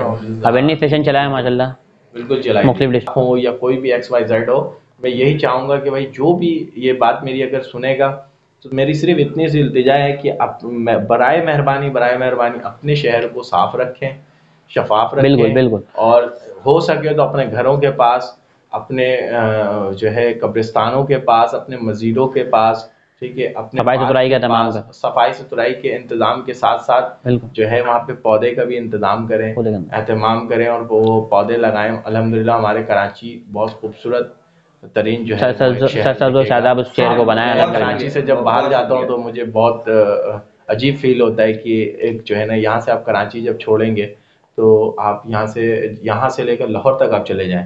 अवेयरनेस सेशन चलाया माशाल्लाह, बिल्कुल चलाया मुख्तलिफ हो या कोई भी XYZ हो। मैं यही चाहूँगा कि भाई जो भी ये बात मेरी अगर सुनेगा तो मेरी सिर्फ इतनी सी इल्तिजा है कि बराए मेहरबानी अपने शहर को साफ रखें, शफाफ रखें। बिल्कुल बिल्कुल। और हो सके तो अपने घरों के पास, अपने जो है कब्रिस्तानों के पास, अपने मस्जिदों के पास, ठीक है, अपने सफाई सुथराई का तमाम का सफाई सुथराई के इंतजाम के साथ साथ जो है वहाँ पे पौधे का भी इंतजाम करें, एहतमाम करें और वो पौधे लगाएं। अल्हम्दुलिल्लाह हमारे कराची बहुत खूबसूरत तरीन जो है शादाब उस शहर को बनाया। कराची से जब बाहर जाता हूँ तो मुझे बहुत अजीब फील होता है कि एक जो है ना, यहाँ से आप कराची जब छोड़ेंगे तो आप यहाँ से लेकर लाहौर तक आप चले जाएं,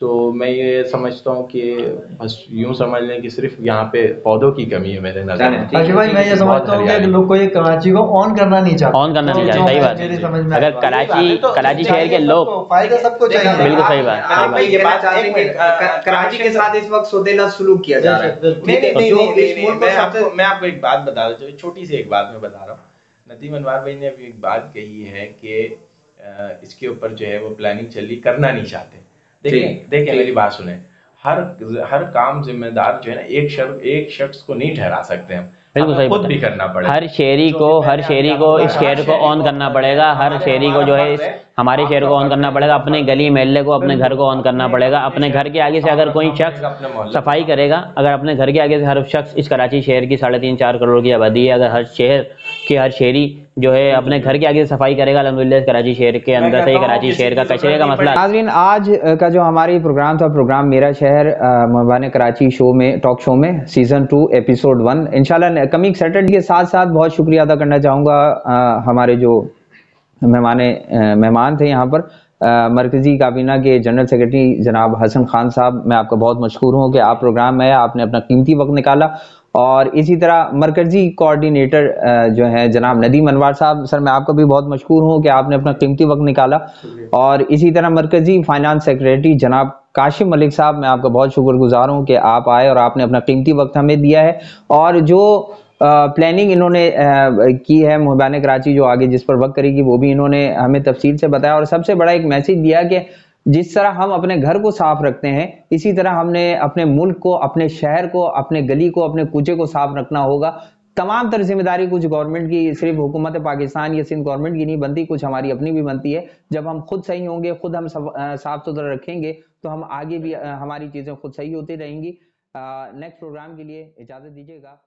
तो मैं ये समझता हूँ कि बस यूँ समझ लें कि सिर्फ यहाँ पे पौधों की कमी है मेरे नजर में। अखिल भाई मैं ये समझता हूँ कि लोग को ये कराची को ऑन करना नहीं चाहते, सही बात है। अगर कराची शहर के लोग फायदा सबको चाहिए, बिल्कुल सही बात। ये बात चाहते हैं कि कराची के साथ इस वक्त सौदेला सलूक किया जा रहा है। मैं आपको एक बात बता रहा हूँ, छोटी सी एक बात मैं बता रहा हूँ। नदीम अनवर भाई ने अभी एक बात कही है कि इसके ऊपर जो है वो प्लानिंग चली, करना नहीं चाहते। देखिए मेरी बात सुने, हर काम जिम्मेदार जो है ना एक शख्स को नहीं ठहरा सकते हम, बिल्कुल सही, खुद भी करना पड़ेगा। हर शहरी को इस शहर को ऑन करना पड़ेगा। हर शहरी को जो है हमारे शहर को ऑन करना पड़ेगा, अपने गली महल्ले को, अपने घर को ऑन करना पड़ेगा। अपने घर के आगे से अगर कोई शख्स सफाई करेगा, अगर अपने घर के आगे से हर शख्स, इस कराची शहर की 3.5-4 करोड़ की आबादी है, अगर हर शहर के हर शहरी जो है अपने घर के आगे सफाई करेगा, अल्हम्दुलिल्लाह कराची शहर के अंदर से ही कराची शहर का कचरे का मसला। नाज़रीन, आज का जो हमारी प्रोग्राम था, प्रोग्राम मेरा शहर महबान कराची शो में, टॉक शो में, सीजन 2 एपिसोड 1 इंशाल्लाह कमिंग सैटरडे के साथ साथ बहुत शुक्रिया अदा करना चाहूँगा हमारे जो मेहमान थे यहाँ पर, मरकज़ी काबीना के जनरल सेक्रेटरी जनाब हसन खान साहब, मैं आपका बहुत मशकूर हूँ कि आप प्रोग्राम में आपने अपना कीमती वक्त निकाला। और इसी तरह मरकज़ी कोऑर्डिनेटर जो है जनाब नदीम अनवर साहब, सर मैं आपका भी बहुत मशकूर हूँ कि आपने अपना कीमती वक्त निकाला। और इसी तरह मरकज़ी फाइनेंस सेक्रेटरी जनाब काशिम मलिक साहब, मैं आपका बहुत शुक्रगुजार हूँ कि आप आए और आपने अपना कीमती वक्त हमें दिया है। और जो प्लानिंग इन्होंने की है महबान कराची जो आगे जिस पर वक्त करेगी, वो भी इन्होंने हमें तफसील से बताया। और सबसे बड़ा एक मैसेज दिया कि जिस तरह हम अपने घर को साफ रखते हैं, इसी तरह हमने अपने मुल्क को, अपने शहर को, अपने गली को, अपने कूचे को साफ रखना होगा। तमाम तर जिम्मेदारी कुछ गवर्नमेंट की, सिर्फ हुकूमत पाकिस्तान या सिंध गवर्नमेंट की नहीं बनती, कुछ हमारी अपनी भी बनती है। जब हम खुद सही होंगे, खुद हम साफ सुथरा रखेंगे, तो हम आगे भी हमारी चीज़ें खुद सही होती रहेंगी। नेक्स्ट प्रोग्राम के लिए इजाज़त दीजिएगा।